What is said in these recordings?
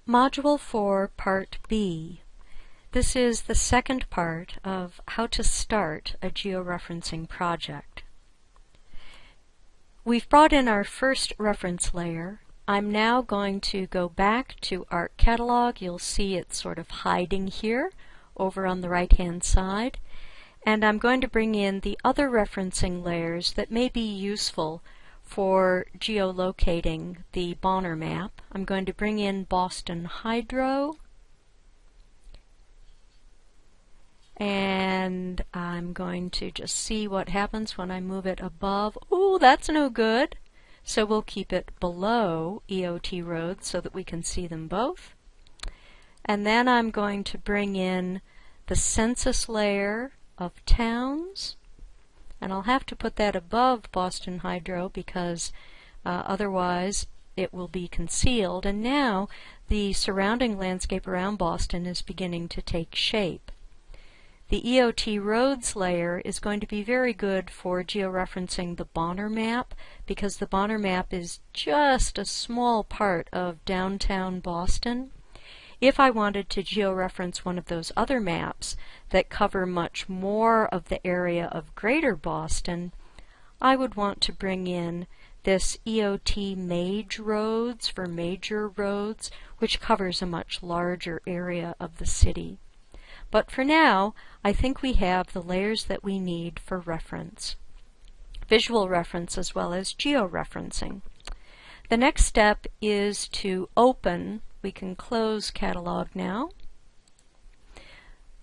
Module 4, Part B. This is the second part of how to start a georeferencing project. We've brought in our first reference layer. I'm now going to go back to Arc Catalog. You'll see it's sort of hiding here over on the right-hand side. And I'm going to bring in the other referencing layers that may be useful for geolocating the Bonner map. I'm going to bring in Boston Hydro, and I'm going to just see what happens when I move it above. Ooh, that's no good. So we'll keep it below EOT roads so that we can see them both. And then I'm going to bring in the census layer of towns. And I'll have to put that above Boston Hydro because otherwise it will be concealed. And now the surrounding landscape around Boston is beginning to take shape. The EOT roads layer is going to be very good for georeferencing the Bonner map because the Bonner map is just a small part of downtown Boston. If I wanted to georeference one of those other maps that cover much more of the area of Greater Boston, I would want to bring in this EOT Mage Roads for major roads, which covers a much larger area of the city. But for now, I think we have the layers that we need for reference, visual reference as well as georeferencing. The next step is to open. We can close Catalog now.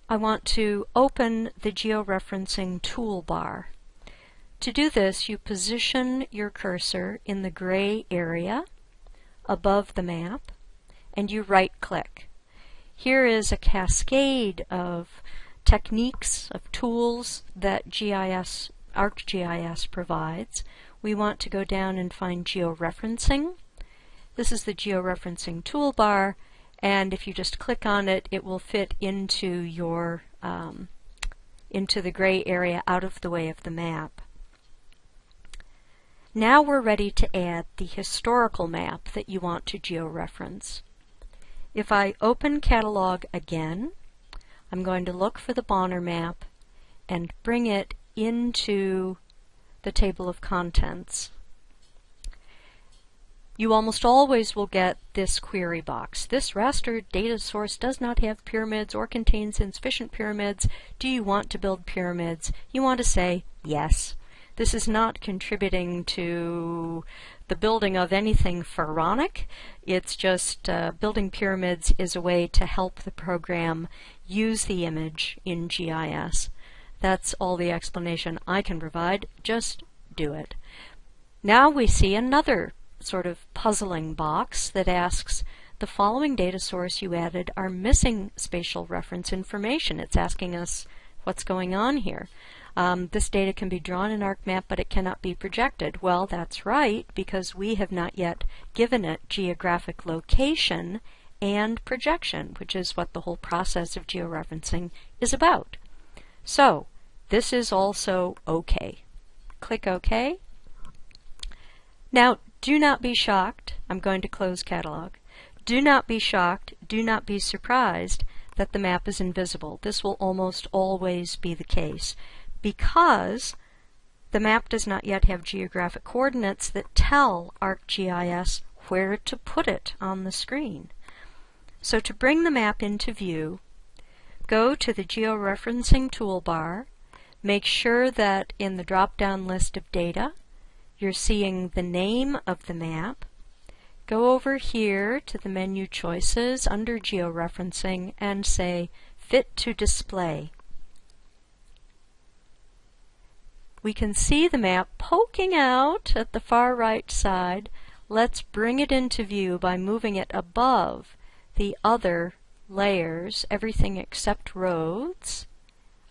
I want to open the georeferencing toolbar. To do this, you position your cursor in the gray area above the map, and you right-click. Here is a cascade of techniques, of tools that ArcGIS provides. We want to go down and find georeferencing. This is the georeferencing toolbar, and if you just click on it, it will fit into your into the gray area out of the way of the map. Now we're ready to add the historical map that you want to georeference. If I open Catalog again, I'm going to look for the Bonner map and bring it into the table of contents. You almost always will get this query box. This raster data source does not have pyramids or contains insufficient pyramids. Do you want to build pyramids? You want to say yes. This is not contributing to the building of anything pharaonic. It's just building pyramids is a way to help the program use the image in GIS. That's all the explanation I can provide. Just do it. Now we see another sort of puzzling box that asks, the following data source you added are missing spatial reference information. It's asking us what's going on here. This data can be drawn in ArcMap, but it cannot be projected. Well, that's right, because we have not yet given it geographic location and projection, which is what the whole process of georeferencing is about. So, this is also OK. Click OK. Now, do not be shocked. I'm going to close Catalog. Do not be shocked, do not be surprised that the map is invisible. This will almost always be the case because the map does not yet have geographic coordinates that tell ArcGIS where to put it on the screen. So to bring the map into view, go to the georeferencing toolbar, make sure that in the drop-down list of data you're seeing the name of the map. Go over here to the menu choices under georeferencing and say Fit to Display. We can see the map poking out at the far right side. Let's bring it into view by moving it above the other layers, everything except roads.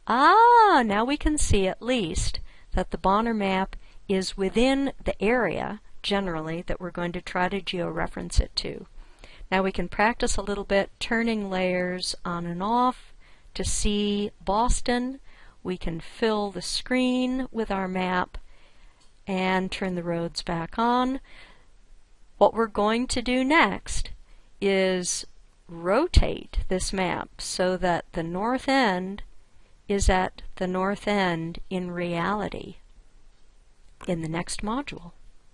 Ah, now we can see at least that the Bonner map is within the area, generally, that we're going to try to georeference it to. Now we can practice a little bit turning layers on and off to see Boston. We can fill the screen with our map and turn the roads back on. What we're going to do next is rotate this map so that the north end is at the north end in reality in the next module.